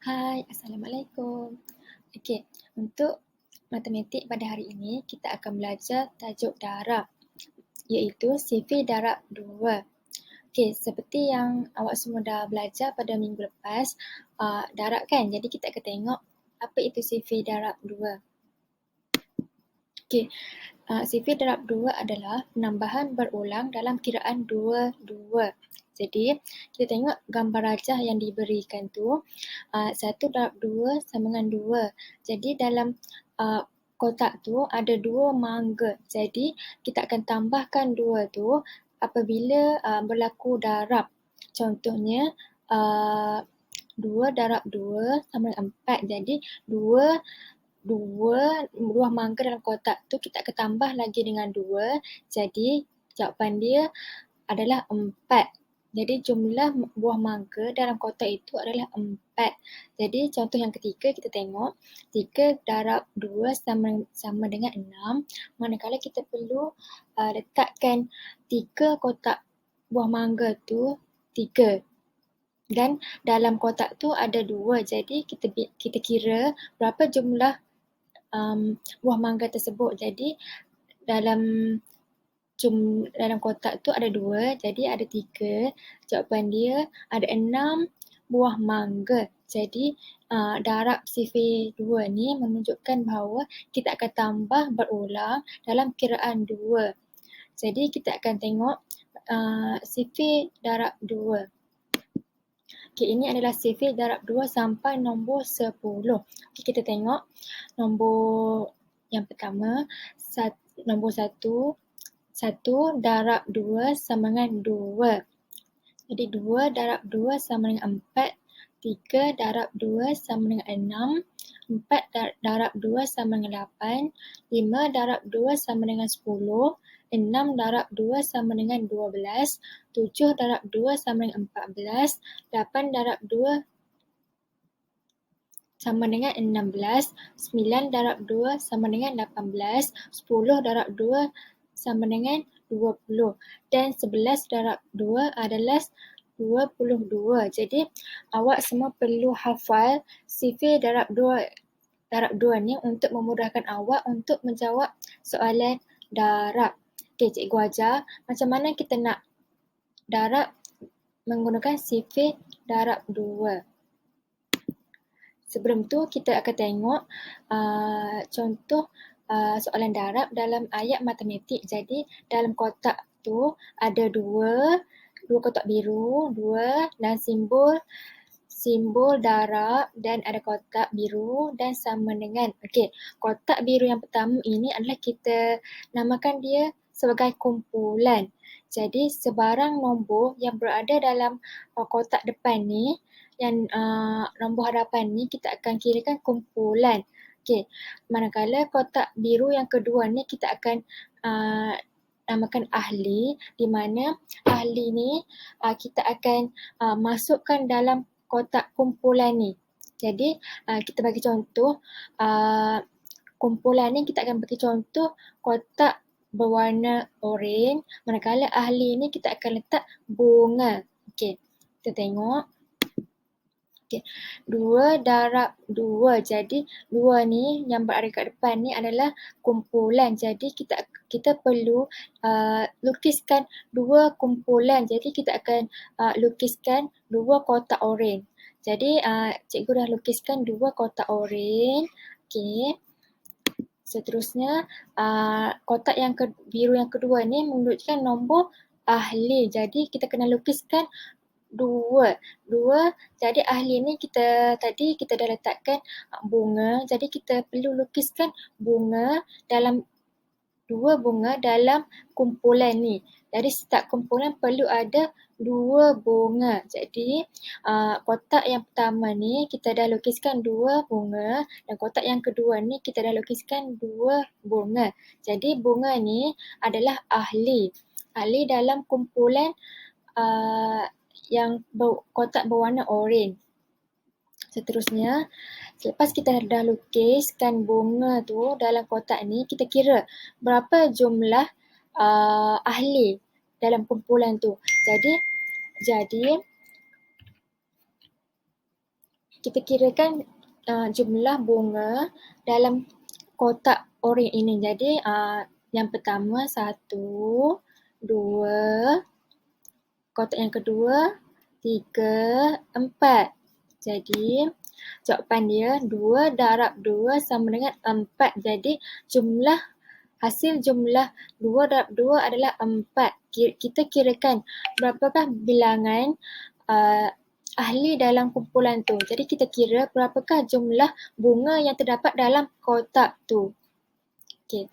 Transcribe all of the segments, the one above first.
Hai, Assalamualaikum. Okey, untuk matematik pada hari ini, kita akan belajar tajuk darab, iaitu sifir darab 2. Okey, seperti yang awak semua dah belajar pada minggu lepas, darab kan? Jadi kita akan tengok apa itu sifir darab 2. Okey, sifir darab 2 adalah penambahan berulang dalam kiraan 2. Jadi, kita tengok gambar rajah yang diberikan tu, 1 darab 2 sama dengan 2. Jadi, dalam kotak tu ada 2 mangga. Jadi, kita akan tambahkan 2 tu apabila berlaku darab. Contohnya, 2 darab 2 sama dengan 4. Jadi, 2 buah mangga dalam kotak tu kita akan tambah lagi dengan 2. Jadi jawapan dia adalah 4. Jadi jumlah buah mangga dalam kotak itu adalah 4. Jadi contoh yang ketiga kita tengok 3 darab 2 sama dengan 6. Manakala kita perlu letakkan 3 kotak buah mangga tu 3. Dan dalam kotak tu ada 2. Jadi kita kira berapa jumlah buah mangga tersebut. Jadi dalam kotak tu ada 2, jadi ada 3. Jawapan dia ada 6 buah mangga. Jadi darab sifir 2 ni menunjukkan bahawa kita akan tambah berulang dalam kiraan 2. Jadi kita akan tengok sifir darab 2. Okey, ini adalah sifir darab 2 sampai nombor 10. Okey, kita tengok nombor yang pertama, nombor 1 darab 2 sama dengan 2. Jadi 2 darab 2 sama dengan 4. 3 darab 2 sama dengan 6. 4 darab 2 sama dengan 8. 5 darab 2 sama dengan 10. 6 darab 2 sama dengan 12. 7 darab 2 sama dengan 14. 8 darab 2 sama dengan 16. 9 darab 2 sama dengan 18. 10 darab 2 sama dengan 20. Dan 11 darab 2 adalah 22. Jadi awak semua perlu hafal sifir darab 2 ni untuk memudahkan awak untuk menjawab soalan darab. Okey, cikgu ajar macam mana kita nak darab menggunakan sifir darab 2. Sebelum tu kita akan tengok contoh soalan darab dalam ayat matematik. Jadi dalam kotak tu ada 2 kotak biru, 2 dan simbol darab dan ada kotak biru dan sama dengan. Okey, kotak biru yang pertama ini adalah kita namakan dia sebagai kumpulan. Jadi sebarang nombor yang berada dalam kotak depan ni, yang nombor hadapan ni kita akan kirakan kumpulan. Okey, manakala kotak biru yang kedua ni kita akan namakan ahli, di mana ahli ni kita akan masukkan dalam kotak kumpulan ni. Jadi kita bagi contoh kumpulan ni kita akan bagi contoh kotak berwarna oranye, manakala ahli ni kita akan letak bunga. Okey, kita tengok. Okey, 2 darab 2. Jadi 2 ni yang berada kat depan ni adalah kumpulan. Jadi kita perlu lukiskan 2 kumpulan. Jadi kita akan lukiskan 2 kotak oranye. Jadi cikgu dah lukiskan 2 kotak oranye. Okey. Seterusnya kotak yang biru yang kedua ni menunjukkan nombor ahli. Jadi kita kena lukiskan 2. Jadi ahli ni kita dah letakkan bunga. Jadi kita perlu lukiskan bunga dalam 2 bunga dalam kumpulan ni. Jadi setiap kumpulan perlu ada 2 bunga. Jadi kotak yang pertama ni kita dah lukiskan 2 bunga dan kotak yang kedua ni kita dah lukiskan 2 bunga. Jadi bunga ni adalah ahli. Ahli dalam kumpulan yang kotak berwarna oranye. Seterusnya, selepas kita dah lukiskan bunga tu dalam kotak ni, kita kira berapa jumlah ahli dalam kumpulan tu. Jadi kita kirakan jumlah bunga dalam kotak oranye ini. Jadi yang pertama 1, 2, kotak yang kedua 3, 4. Jadi jawapan dia 2 darab 2 sama dengan 4. Jadi hasil jumlah 2 darab 2 adalah 4. Kita kirakan berapakah bilangan ahli dalam kumpulan tu. Jadi kita kira berapakah jumlah bunga yang terdapat dalam kotak tu. Okey.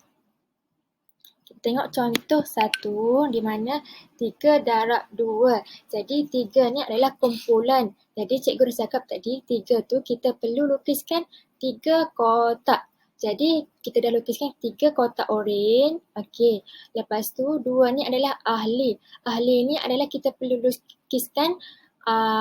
Kita tengok contoh 1 di mana 3 darab 2. Jadi 3 ni adalah kumpulan. Jadi cikgu dah cakap tadi 3 tu kita perlu lukiskan 3 kotak. Jadi kita dah lukiskan 3 kotak oranye. Okey. Lepas tu 2 ni adalah ahli. Ahli ni adalah kita perlu lukiskan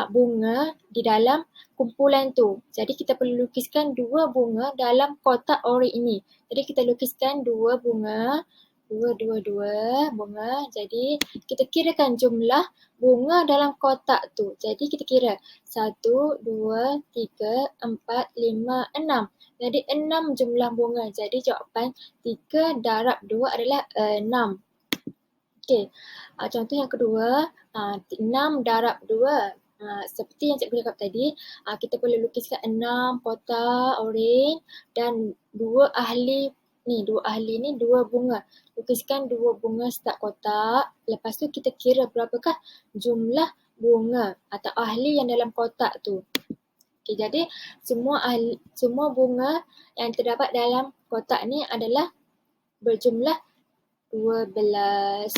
bunga di dalam kumpulan tu. Jadi kita perlu lukiskan 2 bunga dalam kotak oranye ini. Jadi kita lukiskan 2 bunga. 2 bunga. Jadi kita kirakan jumlah bunga dalam kotak tu. Jadi kita kira 1, 2, 3, 4, 5, 6. Jadi 6 jumlah bunga. Jadi jawapan 3 darab 2 adalah 6. Okey. Contoh yang kedua, 6 darab 2. Seperti yang cikgu cakap tadi, kita perlu lukiskan 6 kotak oranye dan 2 ahli ni, 2 bunga. Lukiskan 2 bunga setiap kotak. Lepas tu kita kira berapakah jumlah bunga atau ahli yang dalam kotak tu. Okey, jadi semua bunga yang terdapat dalam kotak ni adalah berjumlah 12.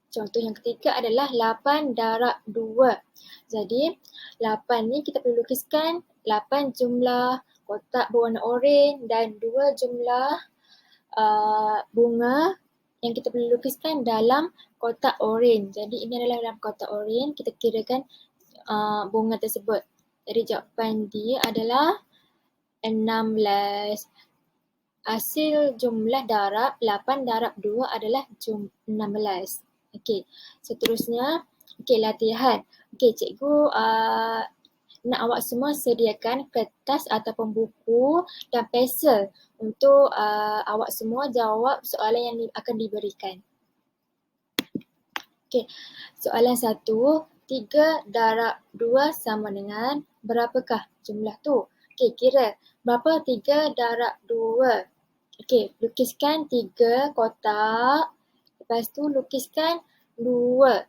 Contoh yang ketiga adalah 8 darab 2. Jadi 8 ni kita perlu lukiskan 8 jumlah kotak berwarna oranye dan 2 jumlah bunga yang kita perlu lukiskan dalam kotak oranye. Jadi ini adalah dalam kotak oranye, kita kirakan bunga tersebut. Jadi jawapan dia adalah 16. Hasil jumlah darab 8 darab 2 adalah 16. Okey, seterusnya latihan. Okey, cikgu nak awak semua sediakan kertas ataupun buku dan pensel untuk awak semua jawab soalan yang akan diberikan. Okey, soalan 1, 3 darab 2 sama dengan berapakah jumlah tu? Okey, kira berapa 3 darab 2? Okey, lukiskan 3 kotak. Lepas tu lukiskan 2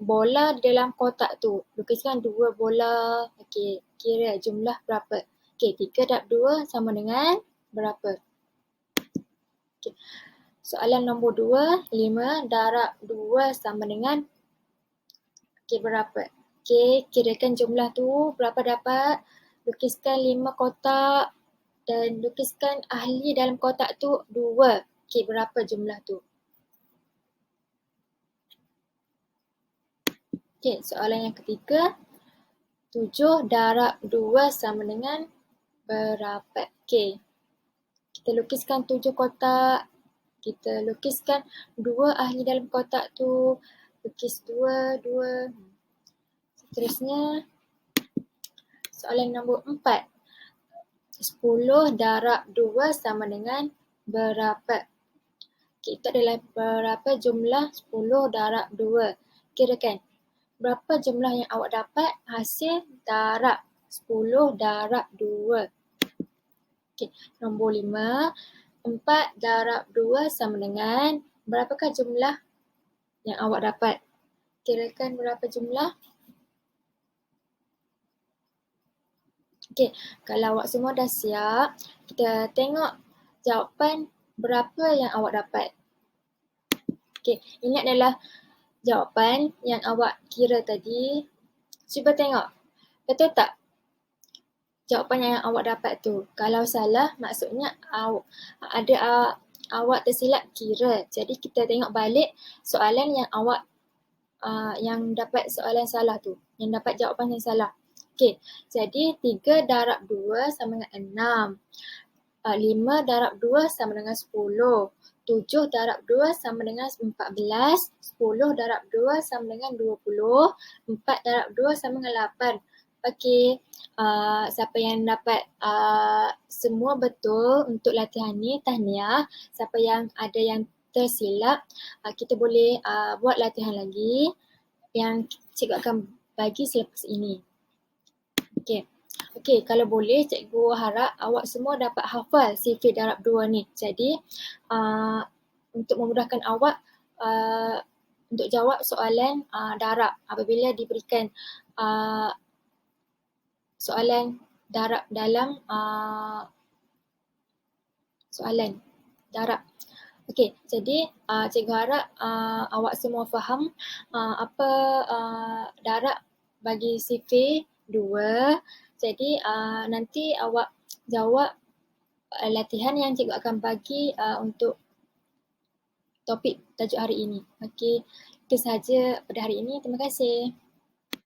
bola di dalam kotak tu. Lukiskan 2 bola. Okey, kira jumlah berapa? Okey, 3 darab 2 sama dengan berapa? Okey. Soalan nombor 2, 5 darab 2 sama dengan berapa? Okey, kirakan jumlah tu berapa dapat. Lukiskan 5 kotak dan lukiskan ahli dalam kotak tu 2. Okey, berapa jumlah tu? Okey, soalan yang ketiga, 7 darab 2 sama dengan berapa? Okey, kita lukiskan 7 kotak. Kita lukiskan 2 ahli dalam kotak tu. Lukis 2. Seterusnya, soalan nombor 4. 10 darab 2 sama dengan berapa? Okey, itu adalah berapa jumlah 10 darab 2. Kirakan berapa jumlah yang awak dapat hasil darab 10 darab 2. Okey, nombor 5. 4 darab 2 sama dengan berapakah jumlah yang awak dapat? Kirakan berapa jumlah? Okey, kalau awak semua dah siap, kita tengok jawapan berapa yang awak dapat. Okey, ini adalah jawapan yang awak kira tadi. Cuba tengok, betul tak jawapan yang awak dapat tu? Kalau salah, maksudnya awak tersilap kira. Jadi kita tengok balik soalan yang awak yang dapat soalan salah tu, yang dapat jawapan yang salah. Okey, jadi 3 darab 2 sama dengan 6. 5 darab 2 sama dengan 10. 7 darab 2 sama dengan 14. 10 darab 2 sama dengan 20. 4 darab 2 sama dengan 8. Okey, siapa yang dapat semua betul untuk latihan ni, tahniah. Siapa yang ada yang tersilap, kita boleh buat latihan lagi yang cikgu akan bagi selepas ini. Okey. Okey, kalau boleh cikgu harap awak semua dapat hafal sifir darab 2 ni. Jadi untuk memudahkan awak untuk jawab soalan darab apabila diberikan soalan darab dalam soalan darab. Okey, jadi cikgu harap awak semua faham apa darab bagi sifir 2. Jadi nanti awak jawab latihan yang cikgu akan bagi untuk topik tajuk hari ini. Okey, itu sahaja pada hari ini. Terima kasih.